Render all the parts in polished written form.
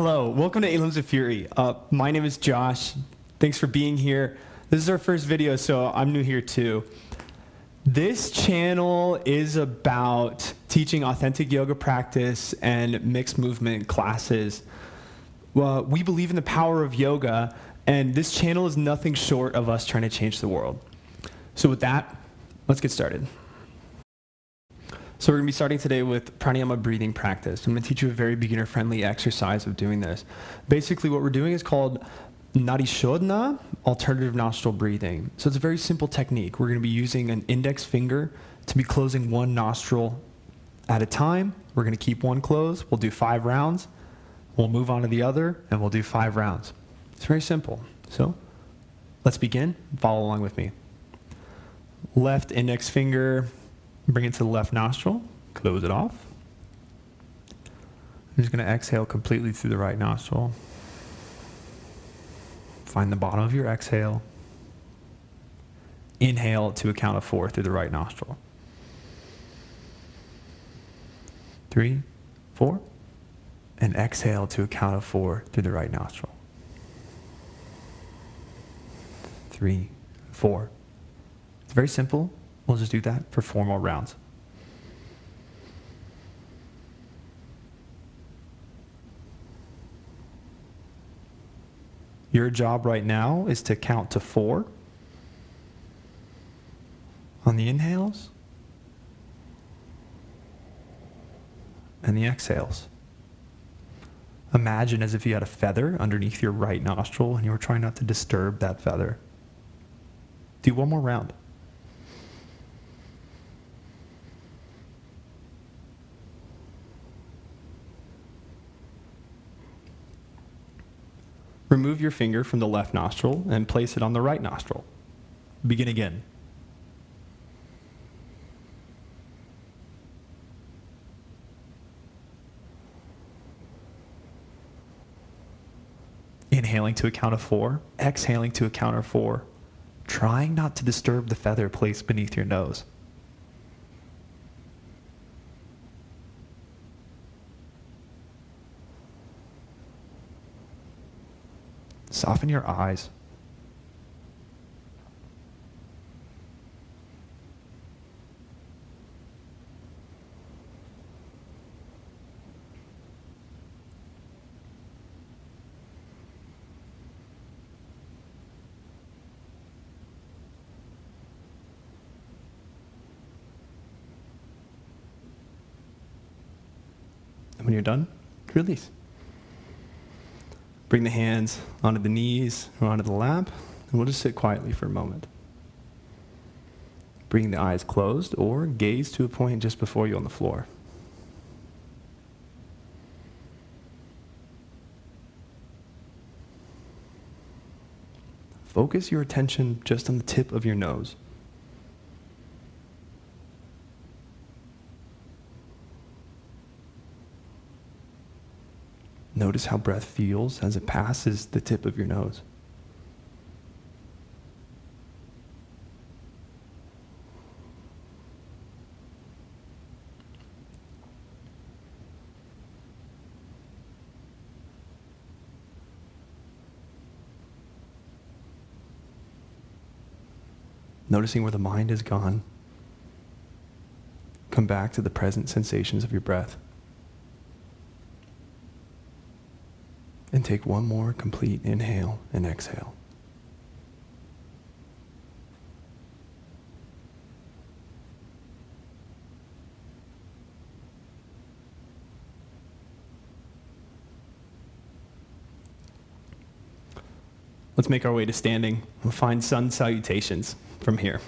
Hello, welcome to Eight Limbs of Fury. My name is Josh. Thanks for being here. This is our first video, so I'm new here too. This channel is about teaching authentic yoga practice and mixed movement classes. Well, we believe in the power of yoga, and this channel is nothing short of us trying to change the world. So with that, let's get started. So we're going to be starting today with Pranayama breathing practice. I'm going to teach you a very beginner-friendly exercise of doing this. Basically, what we're doing is called Nadi Shodhana, alternative nostril breathing. So it's a very simple technique. We're going to be using an index finger to be closing one nostril at a time. We're going to keep one closed. We'll do 5 rounds. We'll move on to the other, and we'll do 5 rounds. It's very simple. So let's begin. Follow along with me. Left index finger, bring it to the left nostril, close it off. I'm just going to exhale completely through the right nostril. Find the bottom of your exhale. Inhale to a count of 4 through the right nostril. 3, 4. And exhale to a count of 4 through the right nostril. 3, 4. It's very simple. We'll just do that for 4 more rounds. Your job right now is to count to 4 on the inhales and the exhales. Imagine as if you had a feather underneath your right nostril and you were trying not to disturb that feather. Do 1 more round. Remove your finger from the left nostril and place it on the right nostril. Begin again. Inhaling to a count of 4, exhaling to a count of 4, trying not to disturb the feather placed beneath your nose. Soften your eyes. And when you're done, release. Bring the hands onto the knees or onto the lap, and we'll just sit quietly for a moment. Bring the eyes closed or gaze to a point just before you on the floor. Focus your attention just on the tip of your nose. Notice how breath feels as it passes the tip of your nose. Noticing where the mind is gone. Come back to the present sensations of your breath. And take 1 more complete inhale and exhale. Let's make our way to standing. We'll find sun salutations from here.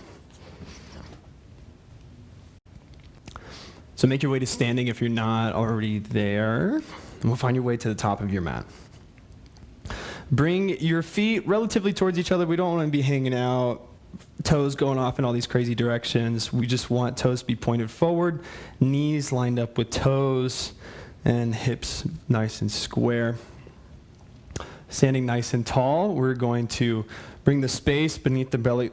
So make your way to standing if you're not already there. And we'll find your way to the top of your mat. Bring your feet relatively towards each other. We don't want to be hanging out, toes going off in all these crazy directions. We just want toes to be pointed forward, knees lined up with toes, and hips nice and square. Standing nice and tall, we're going to bring the space beneath beneath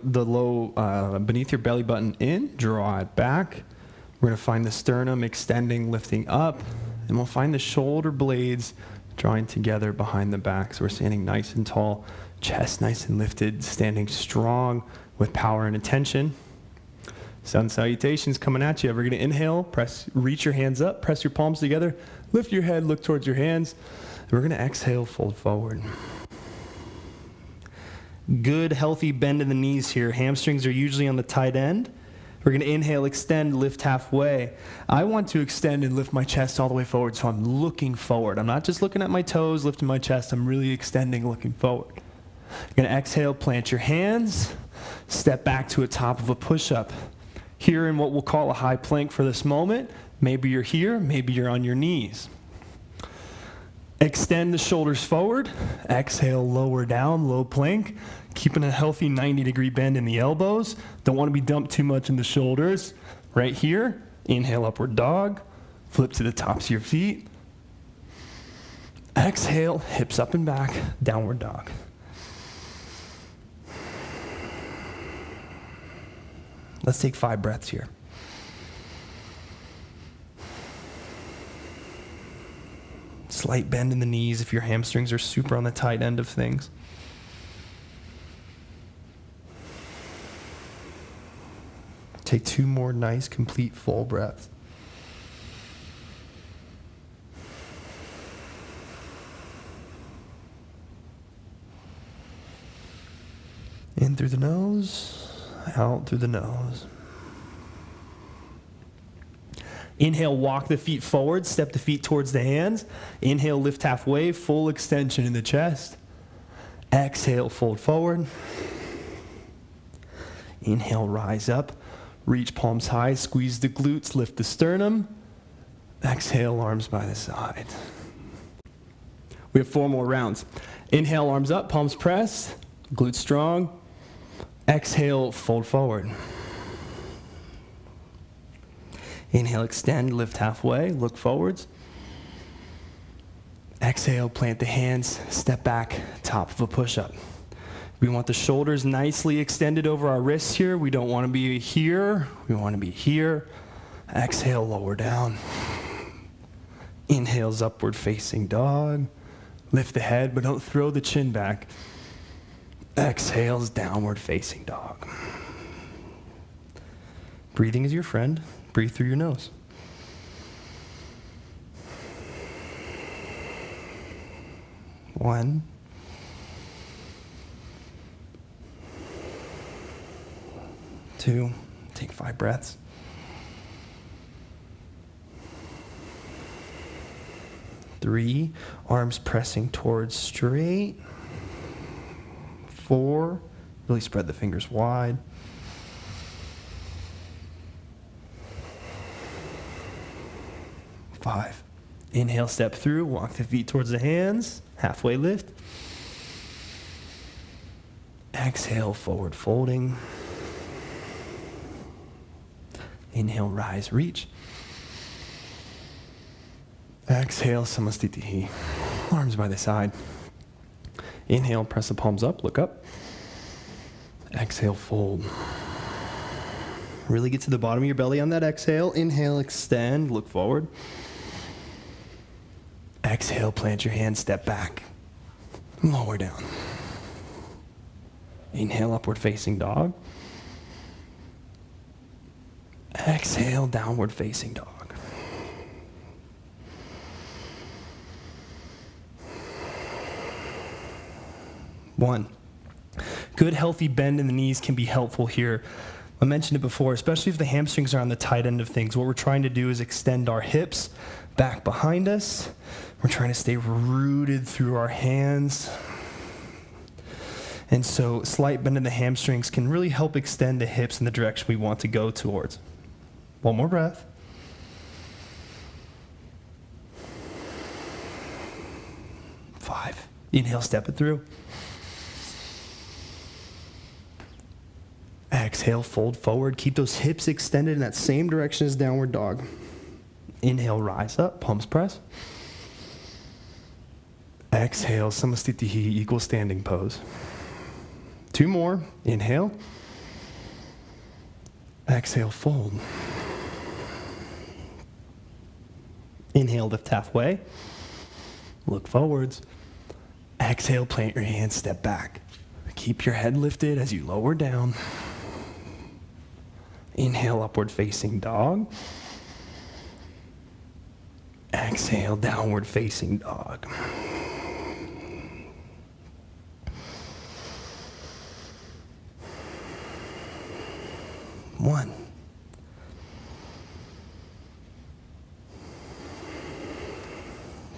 your belly button in, draw it back. We're going to find the sternum extending, lifting up, and we'll find the shoulder blades drawing together behind the back. So we're standing nice and tall, chest nice and lifted, standing strong with power and intention. Sun salutations coming at you. We're going to inhale, reach your hands up, press your palms together, lift your head, look towards your hands. And we're going to exhale, fold forward. Good, healthy bend in the knees here. Hamstrings are usually on the tight end. We're going to inhale, extend, lift halfway. I want to extend and lift my chest all the way forward, so I'm looking forward. I'm not just looking at my toes, lifting my chest. I'm really extending, looking forward. You're going to exhale, plant your hands, step back to a top of a push-up. Here in what we'll call a high plank for this moment. Maybe you're here, maybe you're on your knees. Extend the shoulders forward. Exhale, lower down, low plank. Keeping a healthy 90-degree bend in the elbows. Don't want to be dumped too much in the shoulders. Right here, inhale, upward dog. Flip to the tops of your feet. Exhale, hips up and back, downward dog. Let's take 5 breaths here. Slight bend in the knees if your hamstrings are super on the tight end of things. Take 2 more nice, complete, full breaths. In through the nose, out through the nose. Inhale, walk the feet forward, step the feet towards the hands. Inhale, lift halfway, full extension in the chest. Exhale, fold forward. Inhale, rise up, reach palms high, squeeze the glutes, lift the sternum. Exhale, arms by the side. We have 4 more rounds. Inhale, arms up, palms pressed, glutes strong. Exhale, fold forward. Inhale, extend, lift halfway, look forwards. Exhale, plant the hands, step back, top of a push-up. We want the shoulders nicely extended over our wrists here. We don't want to be here. We want to be here. Exhale, lower down. Inhales, upward facing dog. Lift the head, but don't throw the chin back. Exhales, downward facing dog. Breathing is your friend. Breathe through your nose. One. Two. Take 5 breaths. 3. Arms pressing towards straight. 4. Really spread the fingers wide. 5. Inhale, step through, walk the feet towards the hands, halfway lift. Exhale, forward folding. Inhale, rise, reach. Exhale, samastitihi. Arms by the side. Inhale, press the palms up, look up. Exhale, fold. Really get to the bottom of your belly on that exhale. Inhale, extend, look forward. Exhale, plant your hands, step back. Lower down. Inhale, upward facing dog. Exhale, downward facing dog. One. Good healthy bend in the knees can be helpful here. I mentioned it before, especially if the hamstrings are on the tight end of things. What we're trying to do is extend our hips back behind us. We're trying to stay rooted through our hands. And so slight bend in the hamstrings can really help extend the hips in the direction we want to go towards. One more breath. Five. Inhale, step it through. Exhale, fold forward. Keep those hips extended in that same direction as downward dog. Inhale, rise up, palms press. Exhale, samastitihi, equal standing pose. 2 more. Inhale. Exhale, fold. Inhale, lift halfway. Look forwards. Exhale, plant your hands, step back. Keep your head lifted as you lower down. Inhale, upward facing dog. Exhale, downward facing dog. One.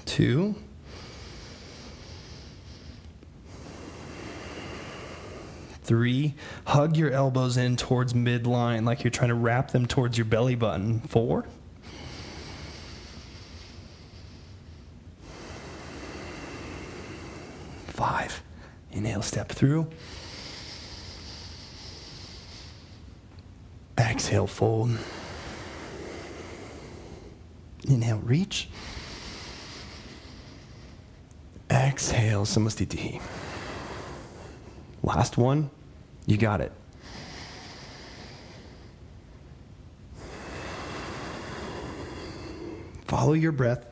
Two. Three. Hug your elbows in towards midline like you're trying to wrap them towards your belly button. 4. 5. Inhale, step through. Exhale, fold. Inhale, reach. Exhale, samastiti. Last one. You got it. Follow your breath.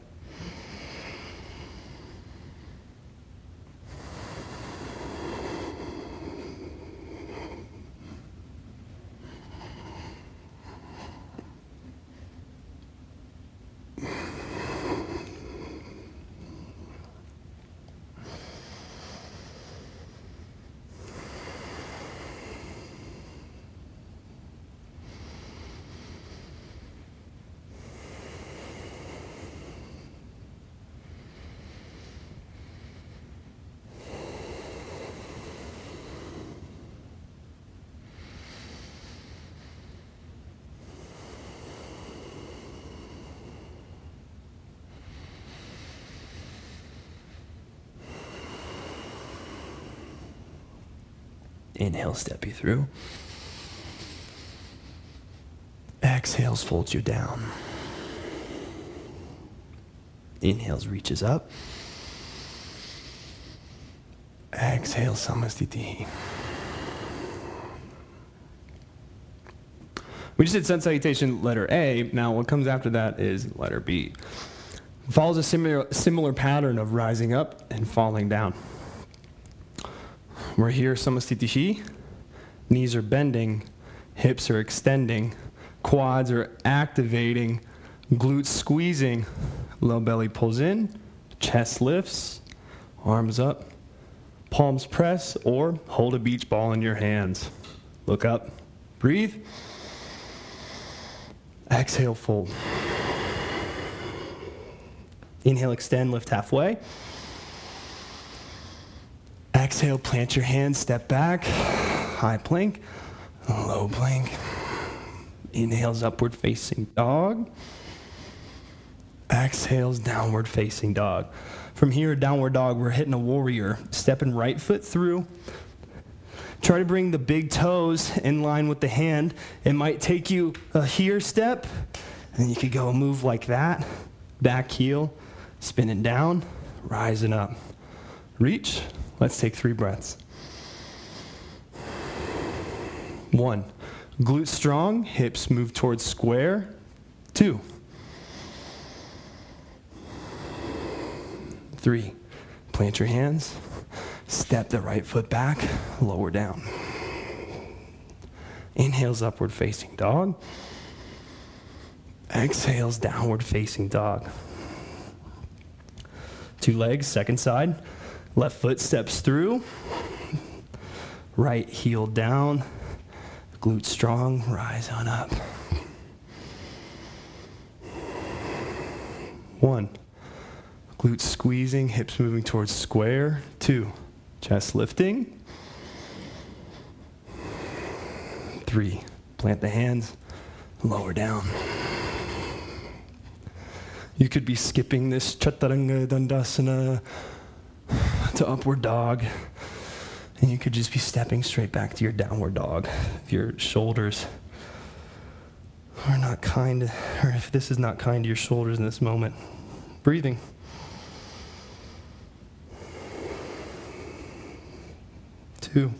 Inhale, step you through. Exhales, folds you down. Inhales, reaches up. Exhale, samastiti. We just did sun salutation letter A. Now what comes after that is letter B. It follows a similar pattern of rising up and falling down. We're here, samastitihi. Knees are bending, hips are extending, quads are activating, glutes squeezing, low belly pulls in, chest lifts, arms up, palms press, or hold a beach ball in your hands. Look up, breathe. Exhale, fold. Inhale, extend, lift halfway. Exhale, plant your hands, step back, high plank, low plank. Inhales, upward facing dog. Exhales, downward facing dog. From here, downward dog, we're hitting a warrior. Stepping right foot through. Try to bring the big toes in line with the hand. It might take you a here step, and you could go move like that. Back heel, spinning down, rising up. Reach. Let's take 3 breaths. 1, glutes strong, hips move towards square. 2, 3, plant your hands, step the right foot back, lower down. Inhales, upward facing dog. Exhales, downward facing dog. 2 legs, second side. Left foot steps through. Right heel down. Glutes strong, rise on up. 1, glutes squeezing, hips moving towards square. 2, chest lifting. 3, plant the hands, lower down. You could be skipping this chaturanga dandasana to upward dog, and you could just be stepping straight back to your downward dog. If your shoulders are not kind, or if this is not kind to your shoulders in this moment, breathing. Two.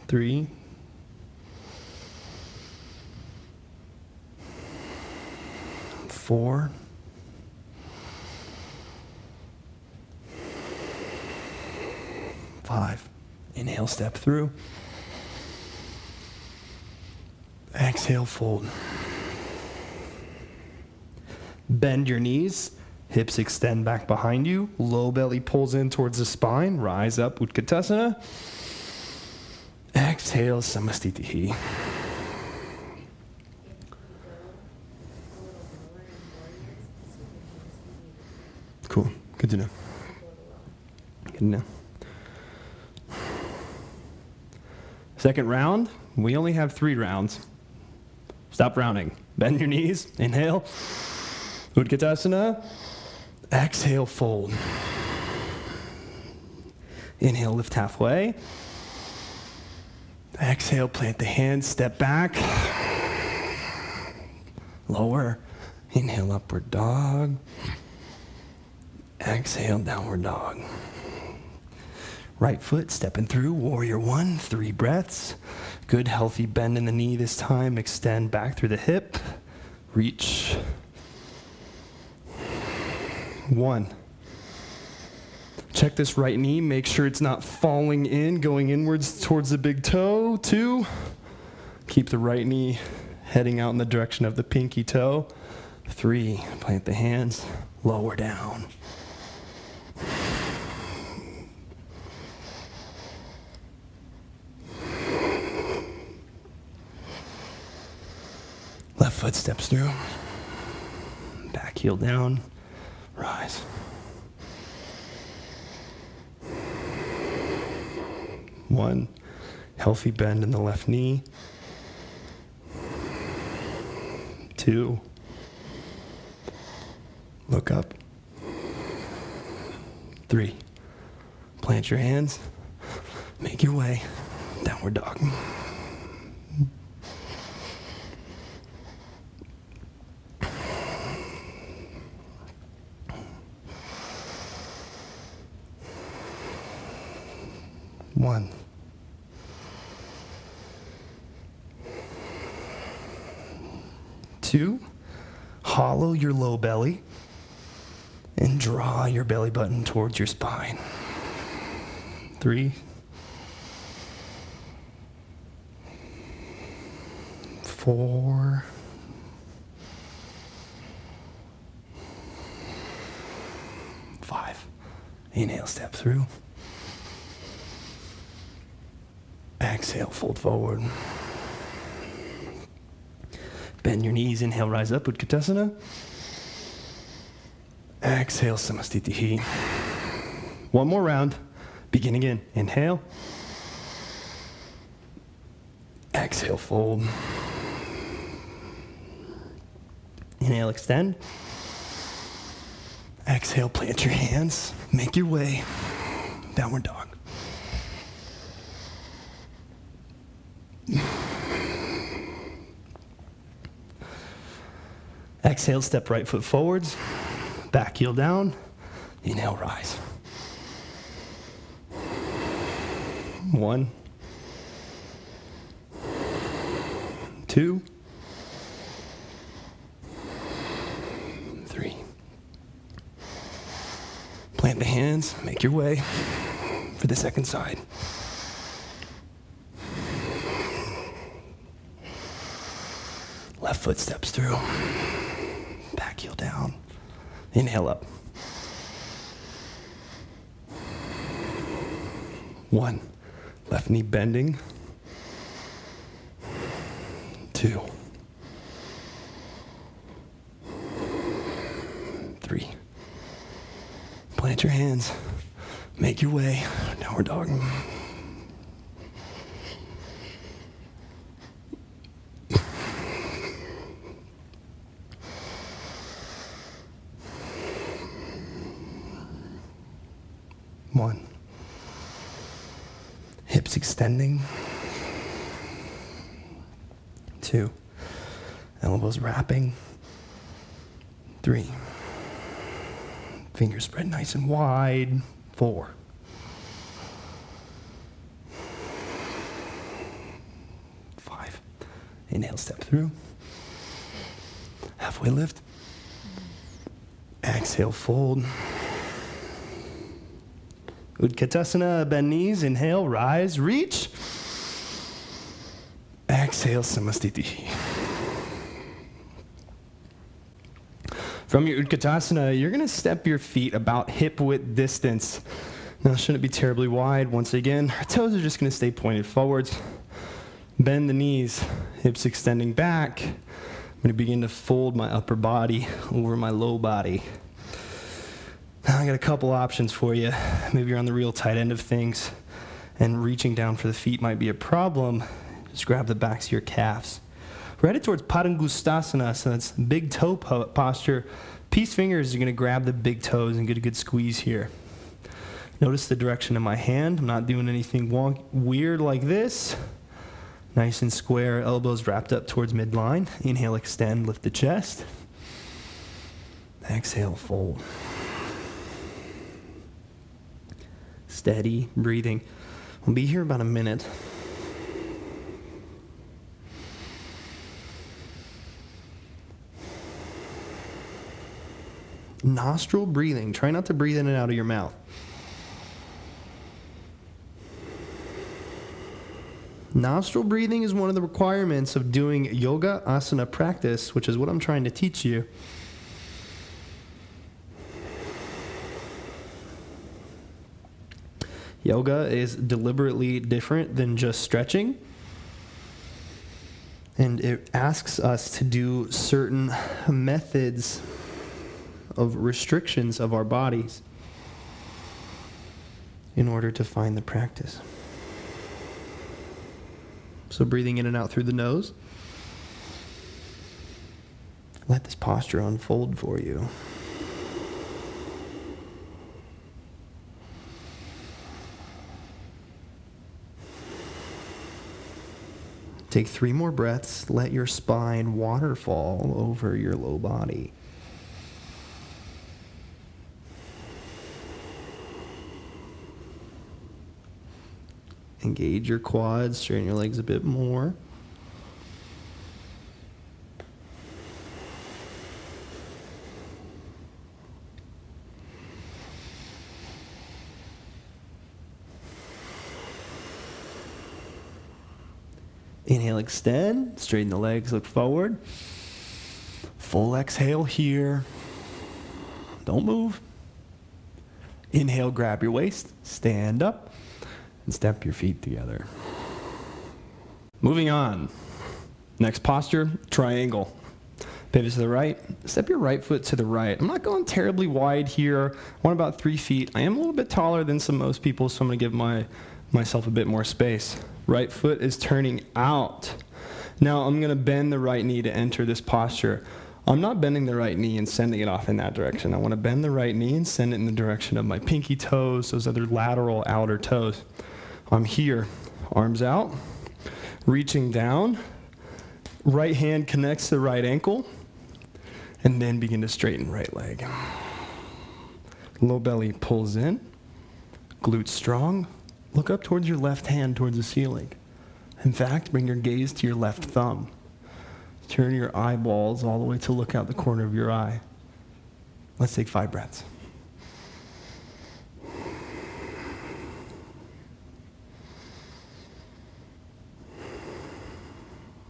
3. 4. 4. 5. Inhale, step through. Exhale, fold. Bend your knees. Hips extend back behind you. Low belly pulls in towards the spine. Rise up, Utkatasana. Exhale, Samastitihi. Cool. Good to know. Good to know. Second round, we only have 3 rounds. Stop rounding. Bend your knees. Inhale. Utkatasana. Exhale, fold. Inhale, lift halfway. Exhale, plant the hands, step back. Lower. Inhale, upward dog. Exhale, downward dog. Right foot stepping through, warrior 1, 3 breaths. Good healthy bend in the knee this time. Extend back through the hip. Reach. 1. Check this right knee. Make sure it's not falling in, going inwards towards the big toe. 2. Keep the right knee heading out in the direction of the pinky toe. 3. Plant the hands. Lower down. Left foot steps through. Back heel down. Rise. One, healthy bend in the left knee. 2, look up. 3, plant your hands. Make your way. Downward dog. One. 2, hollow your low belly and draw your belly button towards your spine. 3, 4, 5. Inhale, step through. Exhale, fold forward. Bend your knees, inhale, rise up, Utkatasana. Exhale, Samastitihi. One more round. Begin again. Inhale. Exhale, fold. Inhale, extend. Exhale, plant your hands. Make your way. Downward dog. Exhale, step right foot forwards, back heel down, inhale, rise. 1, 2, 3. Plant the hands, make your way for the second side. Left foot steps through. Back heel down. Inhale up. 1. Left knee bending. 2. 3. Plant your hands. Make your way. Downward dog. One. Hips extending. 2. Elbows wrapping. 3. Fingers spread nice and wide. 4. 5. Inhale, step through. Halfway lift. Exhale, fold. Utkatasana, bend knees. Inhale, rise, reach. Exhale, Samastiti. From your Utkatasana, you're going to step your feet about hip width distance. Now, shouldn't be terribly wide. Once again, our toes are just going to stay pointed forwards. Bend the knees, hips extending back. I'm going to begin to fold my upper body over my low body. Now, I got a couple options for you. Maybe you're on the real tight end of things, and reaching down for the feet might be a problem. Just grab the backs of your calves. We're headed towards Padangustasana, so that's big toe posture. Peace fingers are going to grab the big toes and get a good squeeze here. Notice the direction of my hand. I'm not doing anything weird like this. Nice and square, elbows wrapped up towards midline. Inhale, extend, lift the chest. Exhale, fold. Steady breathing. We'll be here about a minute. Nostril breathing. Try not to breathe in and out of your mouth. Nostril breathing is one of the requirements of doing yoga asana practice, which is what I'm trying to teach you. Yoga is deliberately different than just stretching. And it asks us to do certain methods of restrictions of our bodies in order to find the practice. So breathing in and out through the nose. Let this posture unfold for you. Take 3 more breaths. Let your spine waterfall over your low body. Engage your quads, straighten your legs a bit more. Inhale, extend, straighten the legs, look forward. Full exhale here. Don't move. Inhale, grab your waist, stand up, and step your feet together. Moving on. Next posture, triangle. Pivot to the right. Step your right foot to the right. I'm not going terribly wide here. I want about 3 feet. I am a little bit taller than most people, so I'm going to give myself a bit more space. Right foot is turning out. Now I'm going to bend the right knee to enter this posture. I'm not bending the right knee and sending it off in that direction. I want to bend the right knee and send it in the direction of my pinky toes, those other lateral outer toes. I'm here, arms out, reaching down. Right hand connects to the right ankle, and then begin to straighten right leg. Low belly pulls in, glutes strong. Look up towards your left hand towards the ceiling. In fact, bring your gaze to your left thumb. Turn your eyeballs all the way to look out the corner of your eye. Let's take 5 breaths.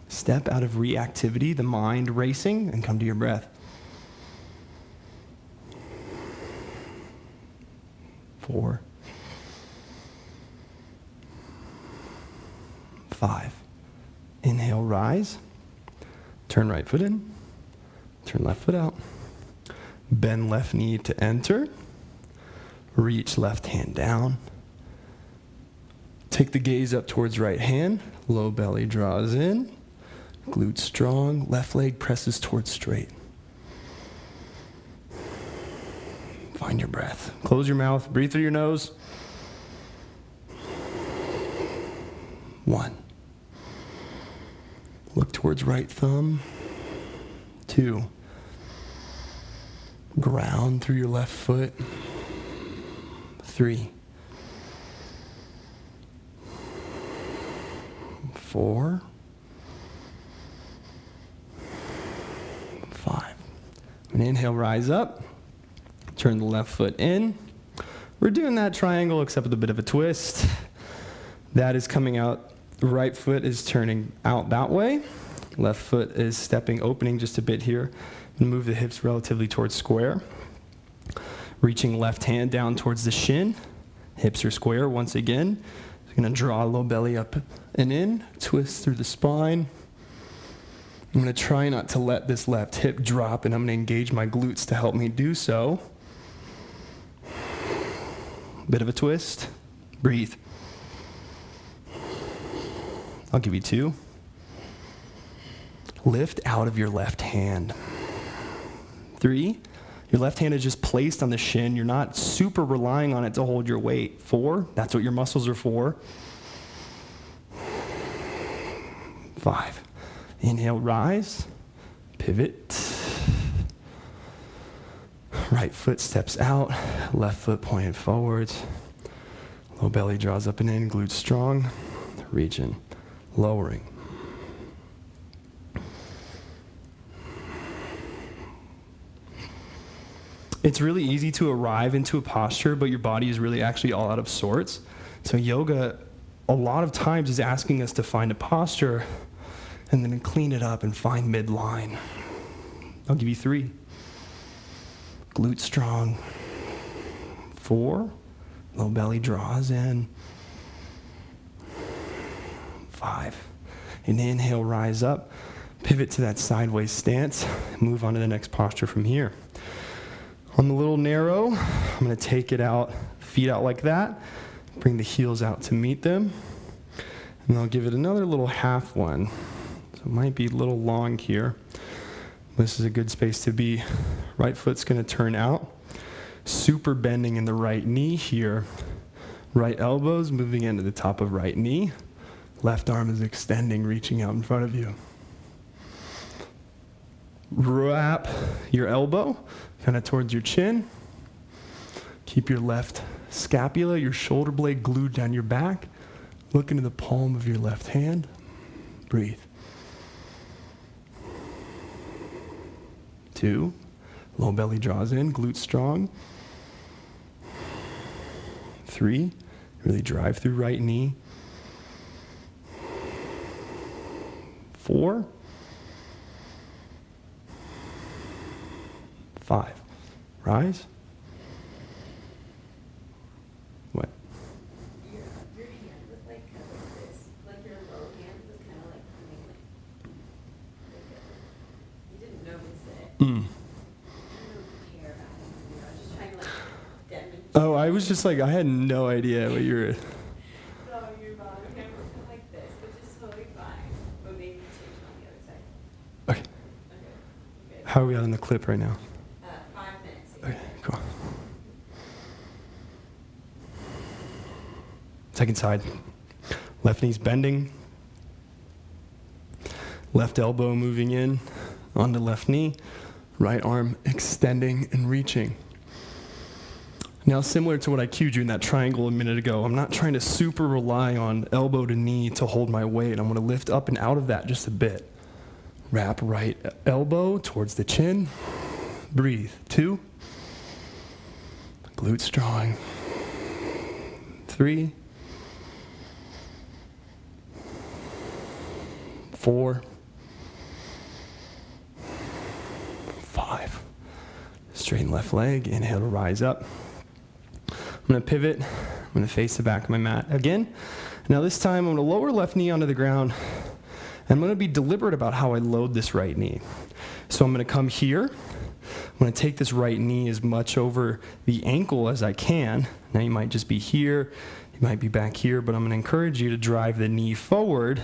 Step out of reactivity, the mind racing, and come to your breath. 4, 5. Inhale, rise. Turn right foot in. Turn left foot out. Bend left knee to enter. Reach left hand down. Take the gaze up towards right hand. Low belly draws in. Glutes strong. Left leg presses towards straight. Find your breath. Close your mouth. Breathe through your nose. 1. Look towards right thumb. 2. Ground through your left foot. 3. 4. 5. And inhale, rise up. Turn the left foot in. We're doing that triangle except with a bit of a twist. That is coming out. Right foot is turning out that way. Left foot is stepping, opening just a bit here. And move the hips relatively towards square. Reaching left hand down towards the shin. Hips are square once again. I'm going to draw a low belly up and in. Twist through the spine. I'm going to try not to let this left hip drop, and I'm going to engage my glutes to help me do so. Bit of a twist. Breathe. I'll give you 2. Lift out of your left hand. 3. Your left hand is just placed on the shin. You're not super relying on it to hold your weight. 4. That's what your muscles are for. 5. Inhale, rise. Pivot. Right foot steps out. Left foot pointed forwards. Low belly draws up and in. Glutes strong. Reaching. Lowering. It's really easy to arrive into a posture, but your body is really actually all out of sorts. So yoga, a lot of times, is asking us to find a posture and then clean it up and find midline. I'll give you 3. Glute strong. 4. Low belly draws in. 5. And inhale, rise up. Pivot to that sideways stance. Move on to the next posture from here. On the little narrow, I'm going to take it out, feet out like that. Bring the heels out to meet them. And I'll give it another little half one. So it might be a little long here. This is a good space to be. Right foot's going to turn out. Super bending in the right knee here. Right elbow's moving into the top of right knee. Left arm is extending, reaching out in front of you. Wrap your elbow kind of towards your chin. Keep your left scapula, your shoulder blade glued down your back. Look into the palm of your left hand. Breathe. 2. Low belly draws in, glutes strong. 3. Really drive through right knee. 4. 5. Rise. What? Your hand was like kind of like this. Like your low hand was kind of like coming like you didn't notice it. I don't care about it. I was just trying to like demonstrate. Oh, I was just like, I had no idea what you were. So your bottom hand was kind of like this, which is totally fine. But maybe change it on the other side. Okay. Okay. How are we on the clip right now? 5 minutes. Okay, cool. Second side. Left knee's bending. Left elbow moving in onto left knee. Right arm extending and reaching. Now, similar to what I cued you in that triangle a minute ago, I'm not trying to super rely on elbow to knee to hold my weight. I'm going to lift up and out of that just a bit. Wrap right elbow towards the chin. Breathe. 2. Glute strong. 3. 4. 5. Straighten left leg. Inhale to rise up. I'm going to pivot. I'm going to face the back of my mat again. Now this time I'm going to lower left knee onto the ground. I'm going to be deliberate about how I load this right knee. So I'm going to come here. I'm going to take this right knee as much over the ankle as I can. Now you might just be here. You might be back here, but I'm going to encourage you to drive the knee forward.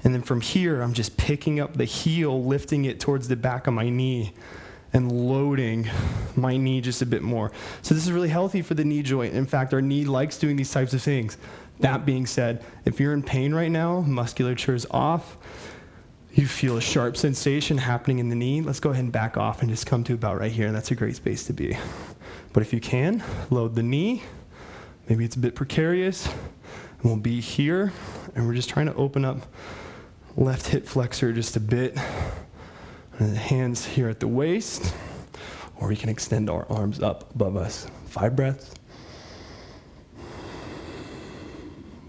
And then from here, I'm just picking up the heel, lifting it towards the back of my knee and loading my knee just a bit more. So this is really healthy for the knee joint. In fact, our knee likes doing these types of things. That being said, if you're in pain right now, musculature is off, you feel a sharp sensation happening in the knee, let's go ahead and back off and just come to about right here. That's a great space to be. But if you can, load the knee. Maybe it's a bit precarious. And we'll be here, and we're just trying to open up left hip flexor just a bit. And the hands here at the waist, or we can extend our arms up above us. 5 breaths.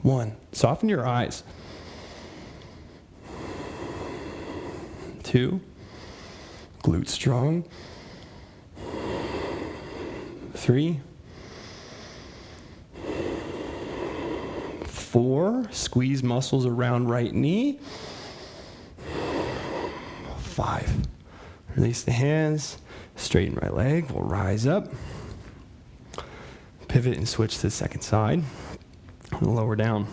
1, soften your eyes. 2, glute strong. 3, 4, squeeze muscles around right knee. 5, release the hands, straighten right leg, we'll rise up. Pivot and switch to the second side. Lower down.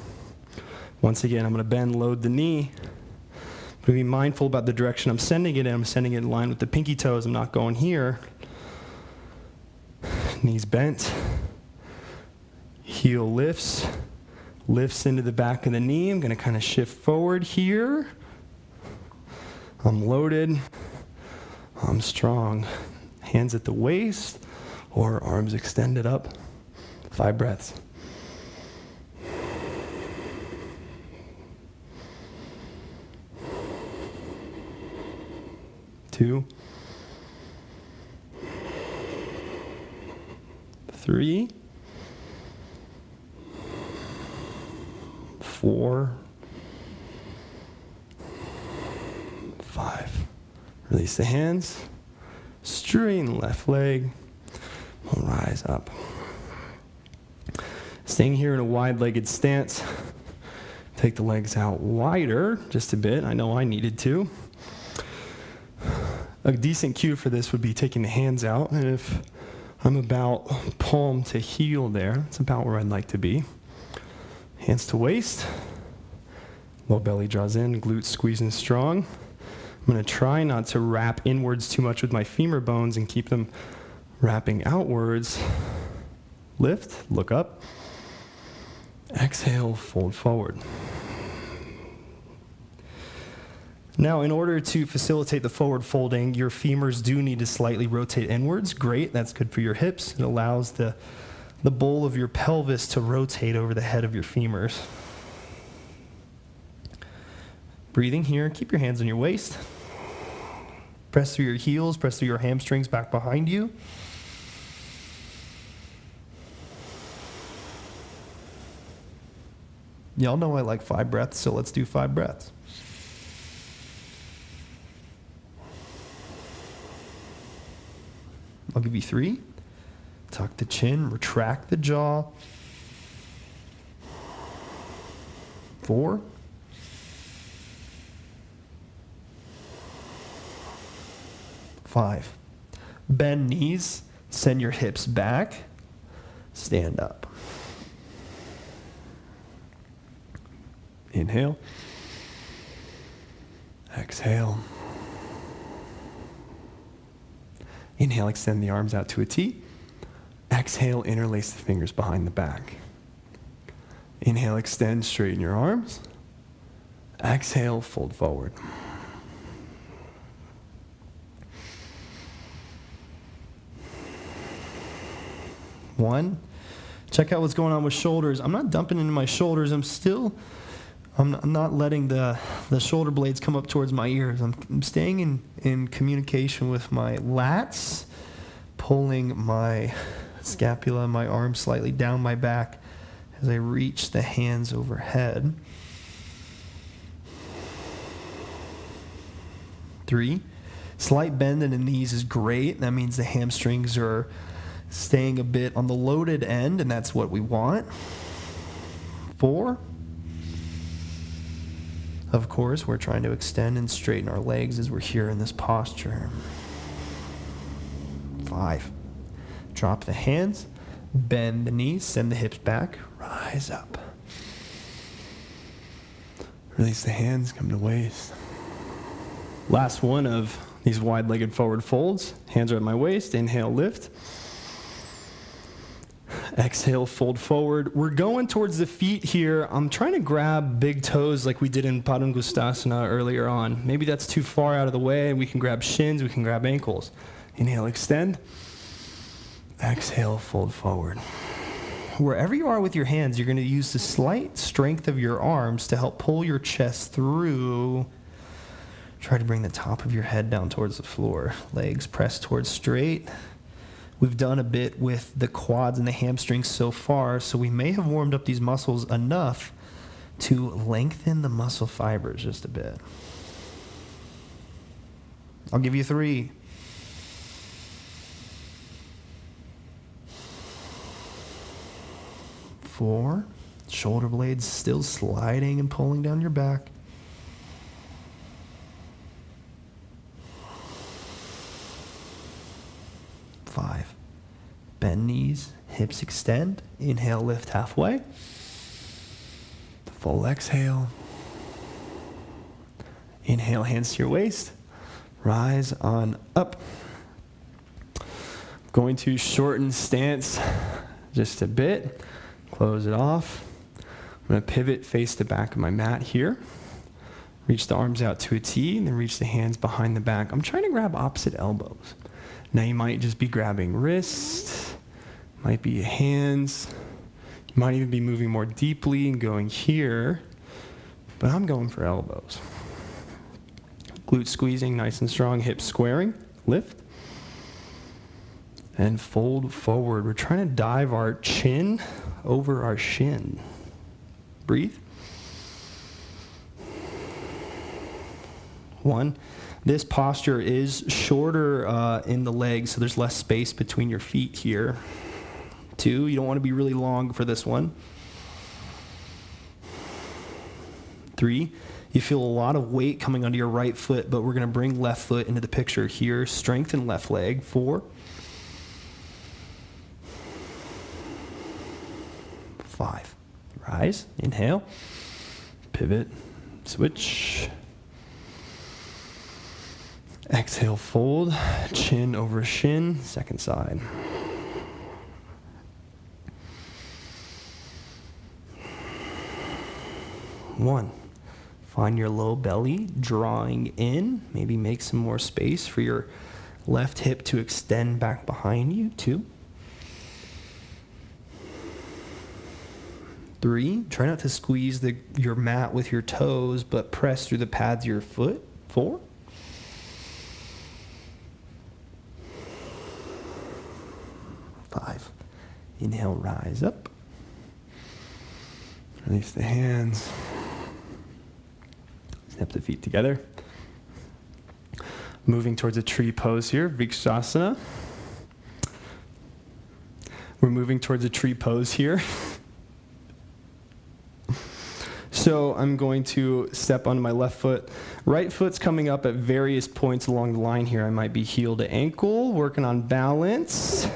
Once again, I'm going to bend, load the knee. I'm going to be mindful about the direction I'm sending it in. I'm sending it in line with the pinky toes. I'm not going here. Knees bent. Heel lifts into the back of the knee. I'm going to kind of shift forward here. I'm loaded. I'm strong. Hands at the waist or arms extended up. 5 breaths. 2, 3, 4, 5. Release the hands. Straighten left leg. We'll rise up. Staying here in a wide-legged stance. Take the legs out wider just a bit. I know I needed to. A decent cue for this would be taking the hands out, and if I'm about palm to heel there, that's about where I'd like to be. Hands to waist, low belly draws in, glutes squeezing strong. I'm going to try not to wrap inwards too much with my femur bones and keep them wrapping outwards. Lift, look up. Exhale, fold forward. Now, in order to facilitate the forward folding, your femurs do need to slightly rotate inwards. Great, that's good for your hips. It allows the bowl of your pelvis to rotate over the head of your femurs. Breathing here, keep your hands on your waist. Press through your heels, press through your hamstrings back behind you. Y'all know I like 5 breaths, so let's do 5 breaths. I'll give you 3. Tuck the chin, retract the jaw. 4. 5. Bend knees, send your hips back, stand up. Inhale. Exhale. Inhale, extend the arms out to a T. Exhale, interlace the fingers behind the back. Inhale, extend, straighten your arms. Exhale, fold forward. One. Check out what's going on with shoulders. I'm not dumping into my shoulders. I'm not letting the shoulder blades come up towards my ears. I'm staying in communication with my lats, pulling my scapula and my arms slightly down my back as I reach the hands overhead. 3. Slight bend in the knees is great. That means the hamstrings are staying a bit on the loaded end, and that's what we want. 4. Of course, we're trying to extend and straighten our legs as we're here in this posture. 5. Drop the hands, bend the knees, send the hips back, rise up. Release the hands, come to waist. Last one of these wide-legged forward folds. Hands are at my waist. Inhale, lift. Exhale, fold forward. We're going towards the feet here. I'm trying to grab big toes like we did in Padangusthasana earlier on. Maybe that's too far out of the way. We can grab shins, we can grab ankles. Inhale, extend. Exhale, fold forward. Wherever you are with your hands, you're going to use the slight strength of your arms to help pull your chest through. Try to bring the top of your head down towards the floor. Legs pressed towards straight. We've done a bit with the quads and the hamstrings so far, so we may have warmed up these muscles enough to lengthen the muscle fibers just a bit. I'll give you 3. 4. Shoulder blades still sliding and pulling down your back. 5. Bend knees, hips extend. Inhale, lift halfway. Full exhale. Inhale, hands to your waist. Rise on up. Going to shorten stance just a bit. Close it off. I'm going to pivot, face the back of my mat here. Reach the arms out to a T, and then reach the hands behind the back. I'm trying to grab opposite elbows. Now you might just be grabbing wrists, might be hands. You might even be moving more deeply and going here, but I'm going for elbows. Glute squeezing nice and strong, hips squaring, lift. And fold forward. We're trying to dive our chin over our shin. Breathe. 1. This posture is shorter in the legs, so there's less space between your feet here. 2, you don't want to be really long for this one. 3, you feel a lot of weight coming onto your right foot, but we're going to bring left foot into the picture here. Strengthen left leg. 4. 5. Rise. Inhale. Pivot. Switch. Exhale, fold. Chin over shin. Second side. One. Find your low belly drawing in. Maybe make some more space for your left hip to extend back behind you. 2. 3, try not to squeeze your mat with your toes, but press through the pads of your foot. 4. 5. Inhale, rise up. Release the hands. Snap the feet together. Moving towards a tree pose here, Vrikshasana. We're moving towards a tree pose here. So I'm going to step on my left foot. Right foot's coming up at various points along the line here. I might be heel to ankle, working on balance.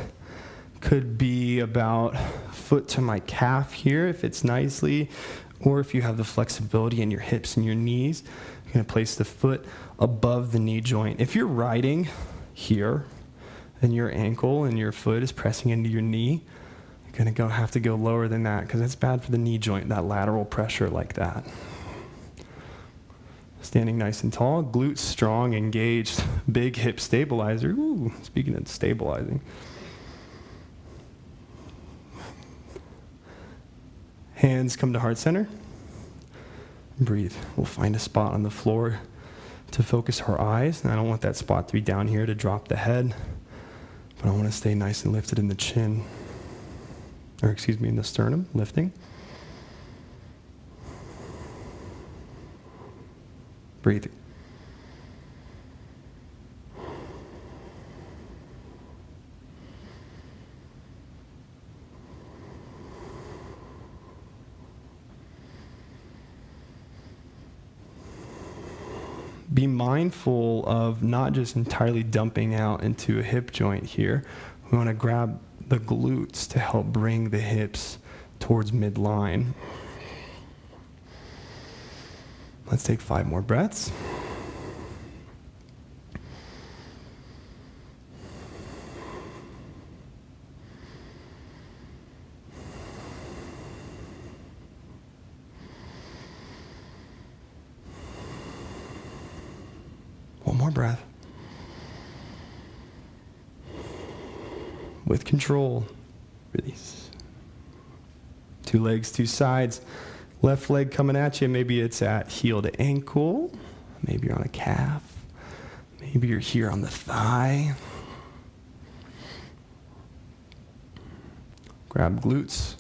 Could be about foot to my calf here if it's nicely, or if you have the flexibility in your hips and your knees, you're going to place the foot above the knee joint. If you're riding here and your ankle and your foot is pressing into your knee, you're going to have to go lower than that because it's bad for the knee joint, that lateral pressure like that. Standing nice and tall, glutes strong, engaged, big hip stabilizer. Ooh, speaking of stabilizing. Hands come to heart center. Breathe. We'll find a spot on the floor to focus our eyes. And I don't want that spot to be down here to drop the head, but I want to stay nice and lifted in the chin. In the sternum, lifting. Breathe. Be mindful of not just entirely dumping out into a hip joint here. We want to grab the glutes to help bring the hips towards midline. Let's take 5 more breaths. One more breath. With control, release. 2 legs, 2 sides. Left leg coming at you. Maybe it's at heel to ankle. Maybe you're on a calf. Maybe you're here on the thigh. Grab glutes.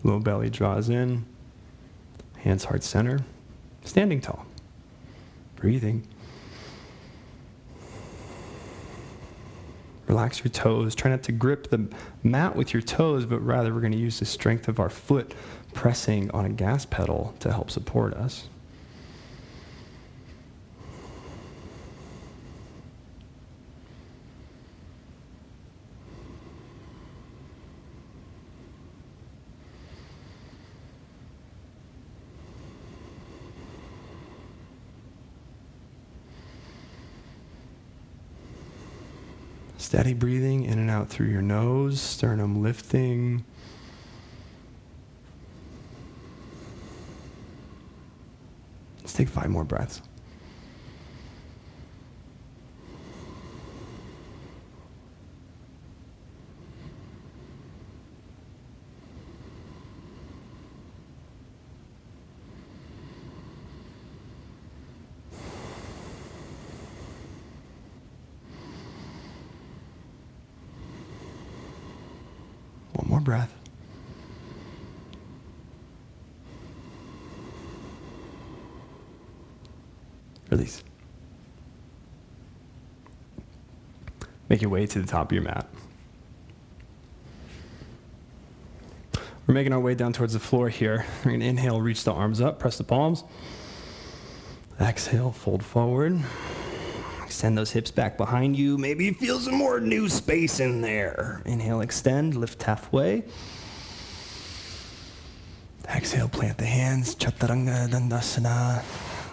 Low belly draws in. Hands heart center. Standing tall. Breathing. Relax your toes. Try not to grip the mat with your toes, but rather we're going to use the strength of our foot pressing on a gas pedal to help support us. Steady breathing in and out through your nose, sternum lifting. Let's take 5 more breaths. One more breath. Release. Make your way to the top of your mat. We're making our way down towards the floor here. We're going to inhale, reach the arms up, press the palms. Exhale, fold forward. Extend those hips back behind you. Maybe you feel some more new space in there. Inhale, extend, lift halfway. Exhale, plant the hands. Chaturanga Dandasana.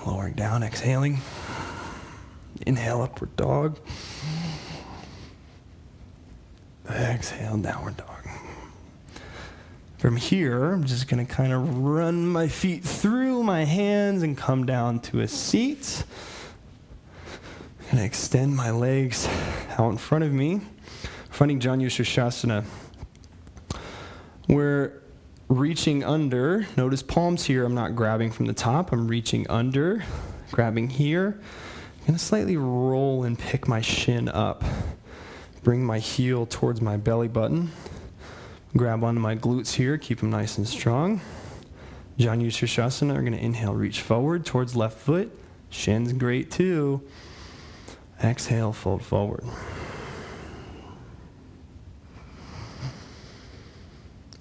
Lowering down, exhaling. Inhale, upward dog. Exhale, downward dog. From here, I'm just going to kind of run my feet through my hands and come down to a seat. I'm going to extend my legs out in front of me, finding Janu Sirsasana. We're reaching under. Notice palms here. I'm not grabbing from the top. I'm reaching under, grabbing here. I'm going to slightly roll and pick my shin up. Bring my heel towards my belly button. Grab onto my glutes here. Keep them nice and strong. Janu Sirsasana. We're going to inhale, reach forward towards left foot. Shin's great too. Exhale, fold forward.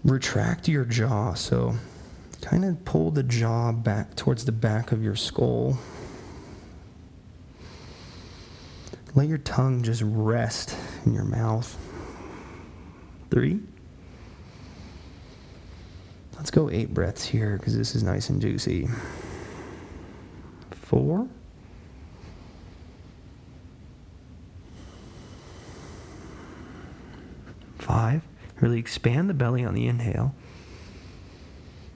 Retract your jaw. So kind of pull the jaw back towards the back of your skull. Let your tongue just rest in your mouth. 3. Let's go 8 breaths here because this is nice and juicy. 4. 5. Really expand the belly on the inhale.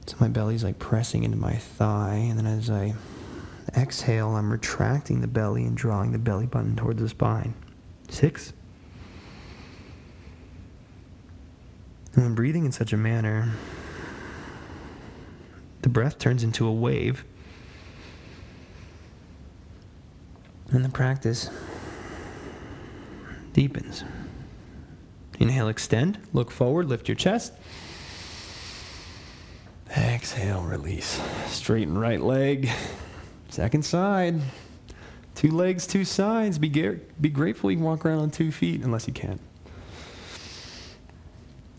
So my belly's like pressing into my thigh. And then as I exhale, I'm retracting the belly and drawing the belly button towards the spine. 6. And when breathing in such a manner, the breath turns into a wave. And the practice deepens. Inhale, extend, look forward, lift your chest. Exhale, release. Straighten right leg. Second side. 2 legs, 2 sides. Be grateful you can walk around on 2 feet, unless you can.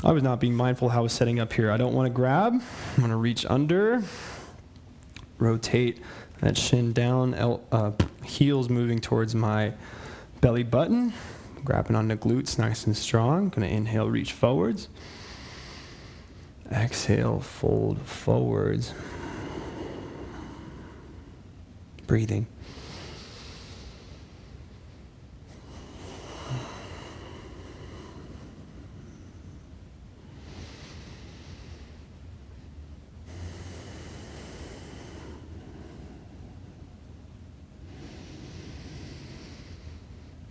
I was not being mindful how I was setting up here. I don't want to grab. I'm going to reach under. Rotate that shin down. Heels moving towards my belly button. Grabbing on the glutes nice and strong. Going to inhale, reach forwards. Exhale, fold forwards. Breathing.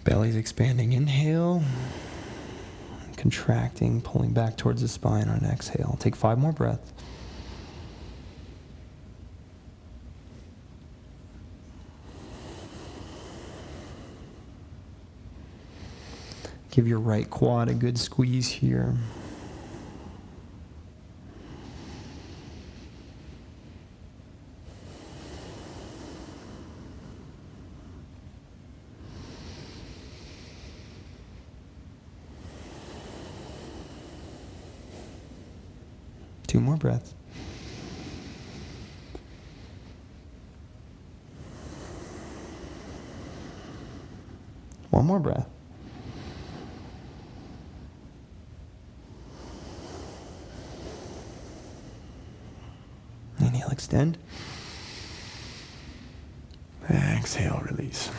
Belly's expanding, inhale. Contracting, pulling back towards the spine on an exhale. Take 5 more breaths. Give your right quad a good squeeze here. Two more breaths. One more breath. Inhale, extend. Exhale, release.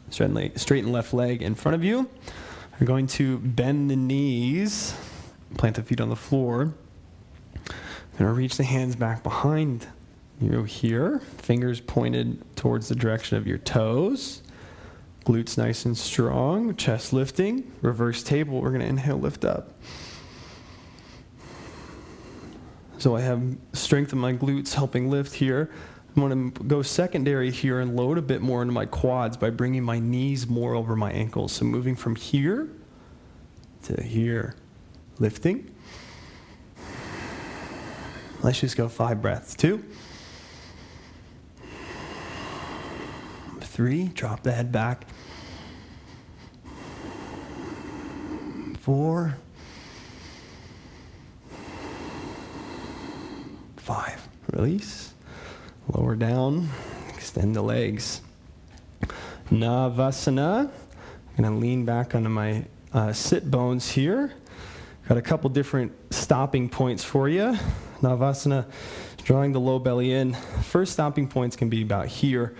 Straighten left leg in front of you. You're going to bend the knees, plant the feet on the floor. Going to reach the hands back behind you here. Fingers pointed towards the direction of your toes. Glutes nice and strong. Chest lifting. Reverse table. We're going to inhale, lift up. So I have strength in my glutes helping lift here. I'm going to go secondary here and load a bit more into my quads by bringing my knees more over my ankles. So moving from here to here. Lifting. Let's just go 5 breaths. 2. 3. Drop the head back. 4. 5. Release. Lower down. Extend the legs. Navasana. I'm going to lean back onto my sit bones here. Got a couple different stopping points for you. Navasana, drawing the low belly in. First stopping points can be about here.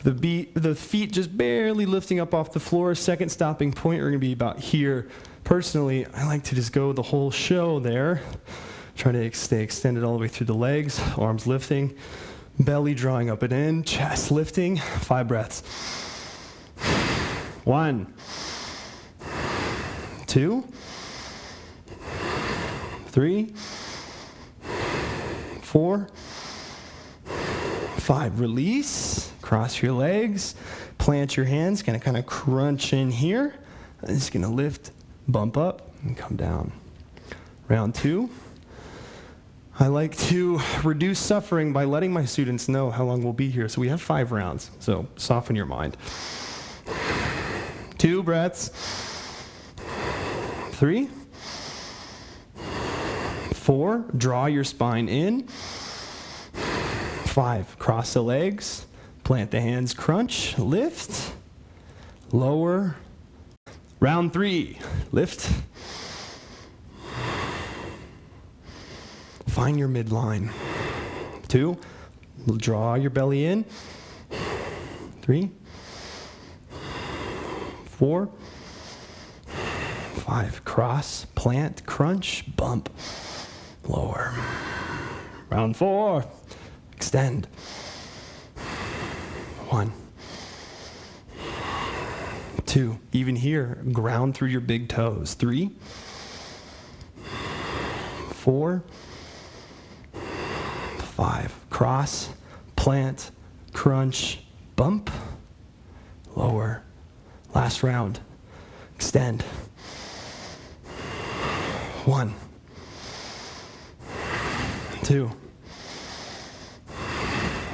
The feet just barely lifting up off the floor. Second stopping point are going to be about here. Personally, I like to just go the whole show there. Try to stay extended all the way through the legs, arms lifting, belly drawing up and in, chest lifting. 5 breaths. 1, 2, 3, 4, 5. Release. Cross your legs. Plant your hands. Going to kind of crunch in here. And just going to lift, bump up, and come down. Round 2. I like to reduce suffering by letting my students know how long we'll be here. So we have 5 rounds. So soften your mind. 2 breaths. 3. 4. Draw your spine in. 5. Cross the legs. Plant the hands. Crunch. Lift. Lower. Round 3. Lift. Find your midline. 2. Draw your belly in. 3. 4. 5. Cross, plant, crunch, bump. Lower. Round 4. Extend. 1. 2. Even here, ground through your big toes. 3. 4. 5. Cross, plant, crunch, bump, lower. Last round. Extend. 1. 2.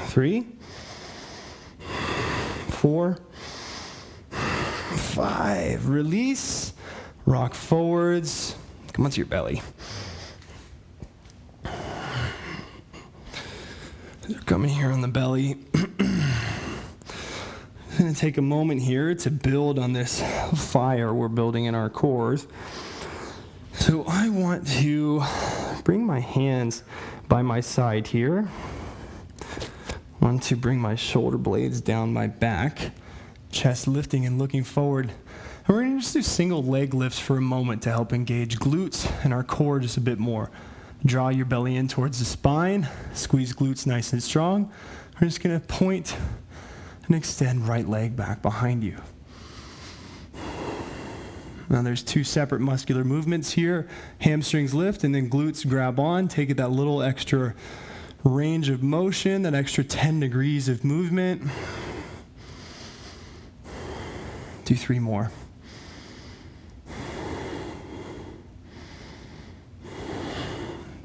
3. 4. 5. Release. Rock forwards. Come onto your belly. Coming here on the belly. I'm going to take a moment here to build on this fire we're building in our cores. So I want to bring my hands by my side here. I want to bring my shoulder blades down my back, chest lifting and looking forward. And we're going to just do single leg lifts for a moment to help engage glutes and our core just a bit more. Draw your belly in towards the spine. Squeeze glutes nice and strong. We're just going to point and extend right leg back behind you. Now there's 2 separate muscular movements here. Hamstrings lift and then glutes grab on. Take it that little extra range of motion, that extra 10 degrees of movement. Do 3 more.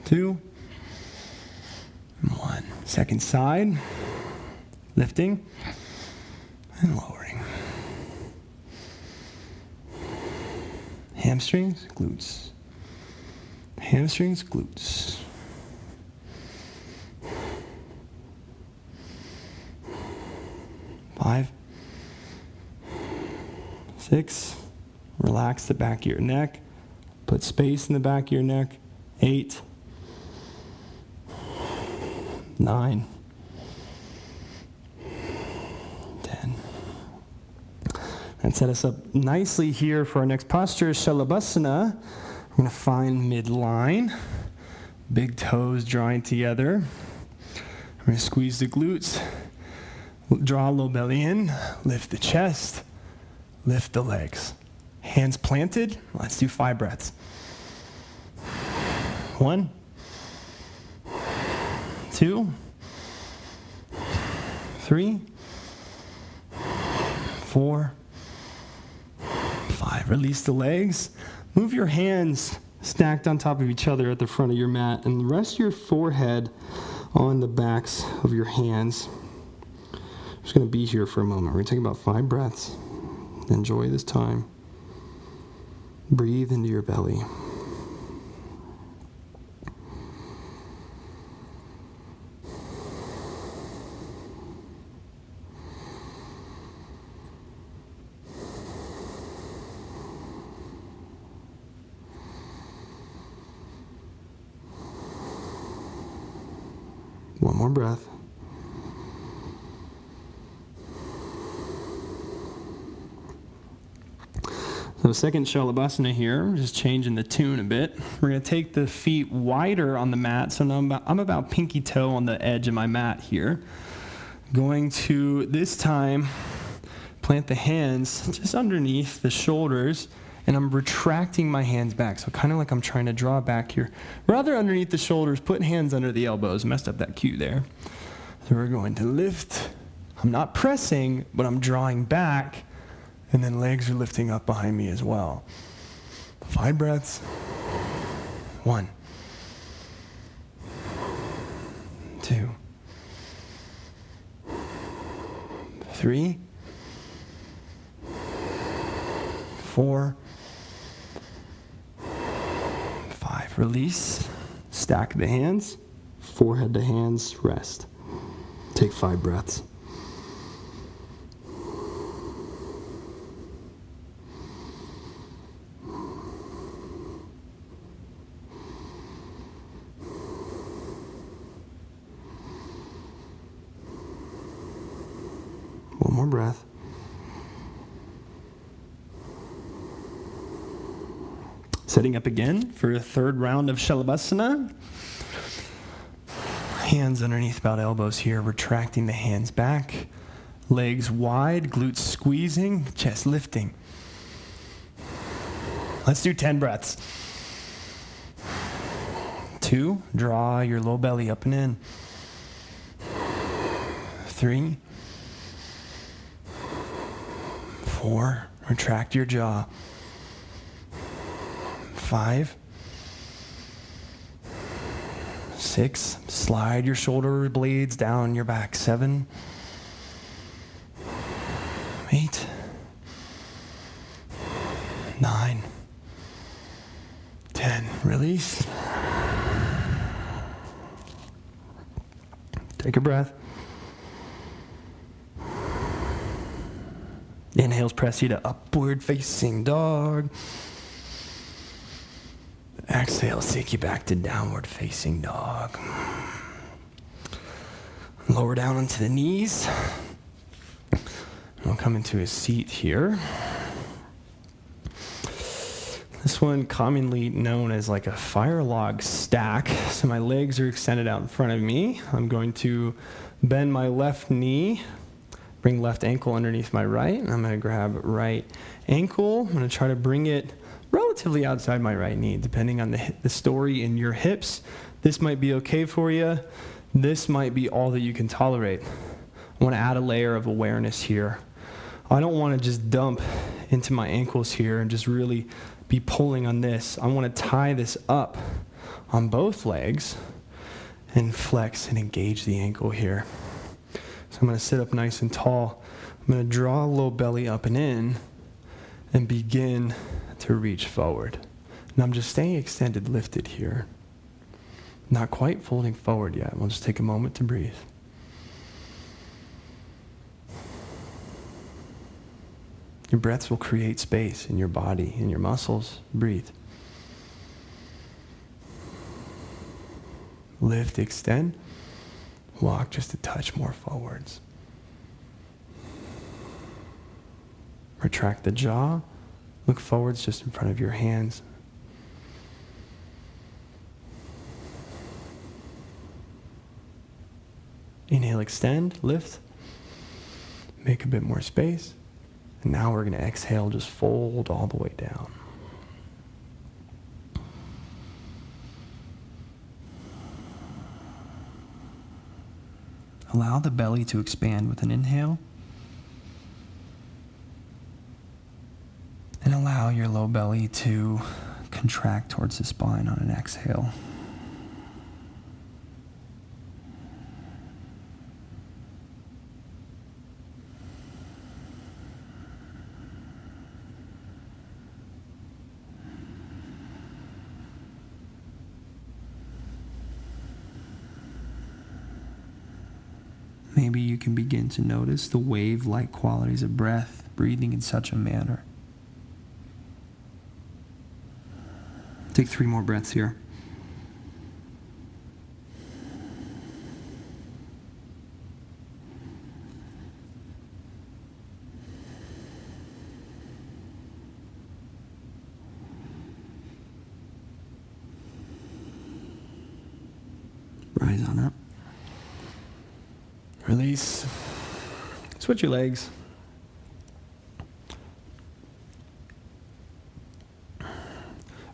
2, 1. Second side. Lifting and lowering. Hamstrings, glutes. Hamstrings, glutes. 5, 6. Relax the back of your neck. Put space in the back of your neck. 8, 9, 10. And set us up nicely here for our next posture, Shalabhasana. We're going to find midline. Big toes drawing together. We're going to squeeze the glutes. Draw a low belly in. Lift the chest. Lift the legs. Hands planted. Let's do 5 breaths. 1, 2, 3, 4, 5. Release the legs. Move your hands stacked on top of each other at the front of your mat and rest your forehead on the backs of your hands. I'm just going to be here for a moment. We're going to take about 5 breaths. Enjoy this time. Breathe into your belly. One more breath. So second Shalabhasana here, just changing the tune a bit. We're going to take the feet wider on the mat. So now I'm about pinky toe on the edge of my mat here. Going to, this time, plant the hands just underneath the shoulders, and I'm retracting my hands back. So kind of like I'm trying to draw back here. Rather underneath the shoulders, put hands under the elbows. Messed up that cue there. So we're going to lift. I'm not pressing, but I'm drawing back. And then legs are lifting up behind me as well. 5 breaths. 1, 2, 3, 4, 5. Release. Stack the hands. Forehead to hands. Rest. Take 5 breaths. One more breath. Setting up again for a third round of Shalabhasana. Hands underneath about elbows here, retracting the hands back. Legs wide, glutes squeezing, chest lifting. Let's do 10 breaths. 2, draw your low belly up and in. 3, 4, retract your jaw. 5, 6, slide your shoulder blades down your back. 7, 8, 9, 10. Release. Take a breath. Inhales press you to upward facing dog. Exhales take you back to downward facing dog. Lower down onto the knees. I'll come into a seat here. This one commonly known as like a fire log stack. So my legs are extended out in front of me. I'm going to bend my left knee. Bring left ankle underneath my right. I'm going to grab right ankle. I'm going to try to bring it relatively outside my right knee, depending on the story in your hips. This might be okay for you. This might be all that you can tolerate. I want to add a layer of awareness here. I don't want to just dump into my ankles here and just really be pulling on this. I want to tie this up on both legs and flex and engage the ankle here. So I'm going to sit up nice and tall. I'm going to draw a low belly up and in and begin to reach forward. And I'm just staying extended, lifted here. Not quite folding forward yet. We'll just take a moment to breathe. Your breaths will create space in your body, in your muscles. Breathe. Lift, extend. Walk just a touch more forwards. Retract the jaw. Look forwards just in front of your hands. Inhale, extend, lift. Make a bit more space. And now we're going to exhale, just fold all the way down. Allow the belly to expand with an inhale. And allow your low belly to contract towards the spine on an exhale. Maybe you can begin to notice the wave-like qualities of breath, breathing in such a manner. Take 3 more breaths here. Rise on up. Release. Switch your legs.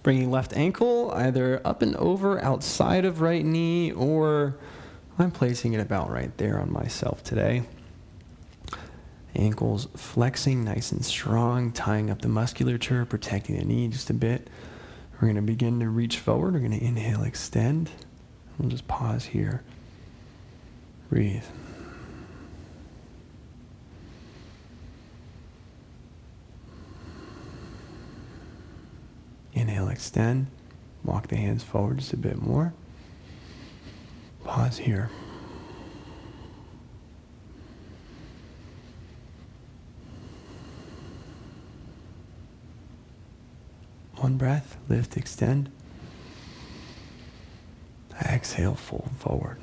Bringing left ankle either up and over outside of right knee, or I'm placing it about right there on myself today. Ankles flexing nice and strong, tying up the musculature, protecting the knee just a bit. We're going to begin to reach forward. We're going to inhale, extend. We'll just pause here. Breathe. Inhale, extend. Walk the hands forward just a bit more. Pause here. One breath, lift, extend. Exhale, fold forward.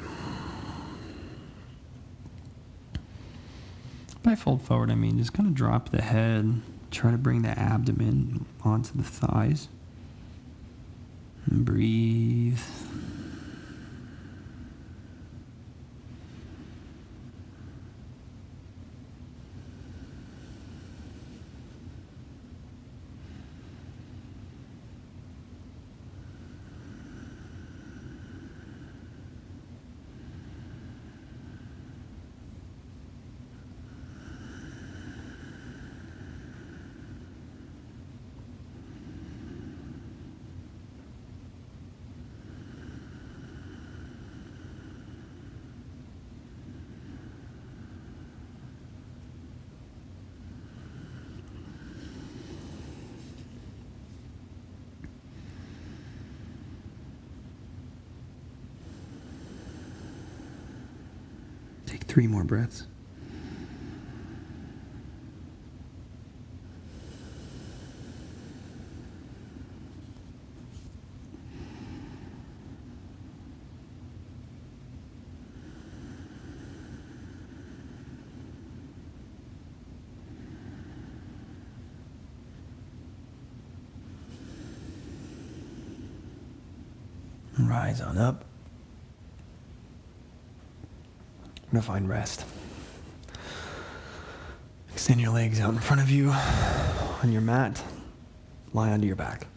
By fold forward, I mean just kind of drop the head, try to bring the abdomen onto the thighs. And breathe. Take 3 more breaths. Rise on up. I'm going to find rest. Extend your legs out in front of you on your mat. Lie onto your back.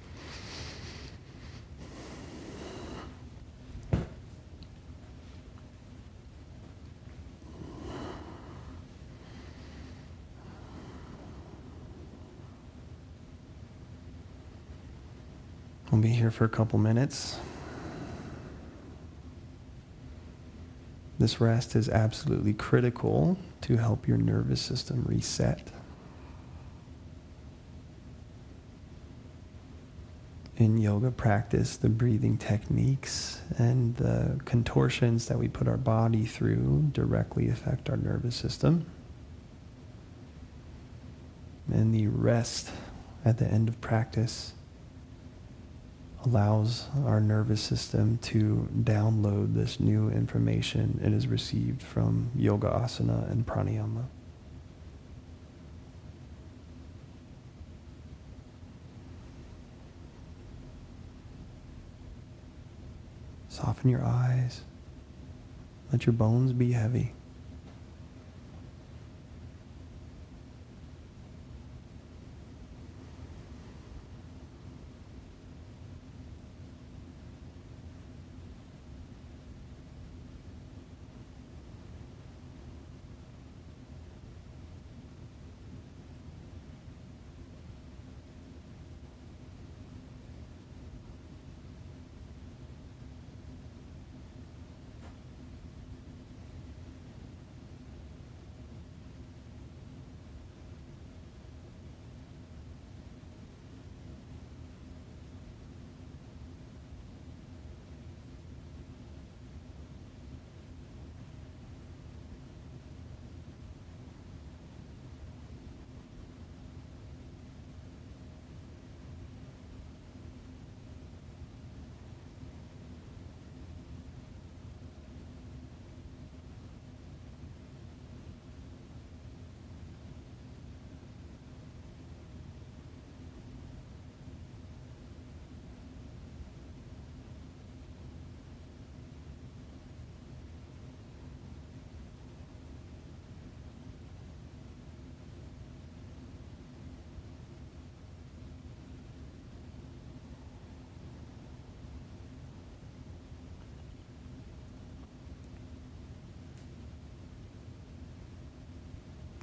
We'll be here for a couple minutes. This rest is absolutely critical to help your nervous system reset. In yoga practice, the breathing techniques and the contortions that we put our body through directly affect our nervous system. And the rest at the end of practice allows our nervous system to download this new information it has received from yoga asana and pranayama. Soften your eyes. Let your bones be heavy.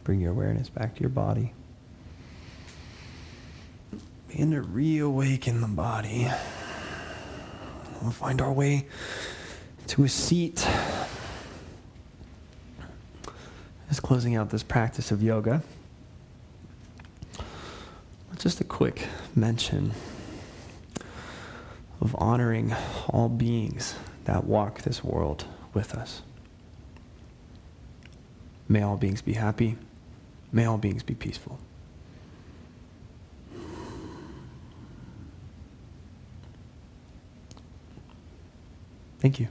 Bring your awareness back to your body. Begin to reawaken the body. We'll find our way to a seat. Just closing out this practice of yoga. Just a quick mention of honoring all beings that walk this world with us. May all beings be happy. May all beings be peaceful. Thank you.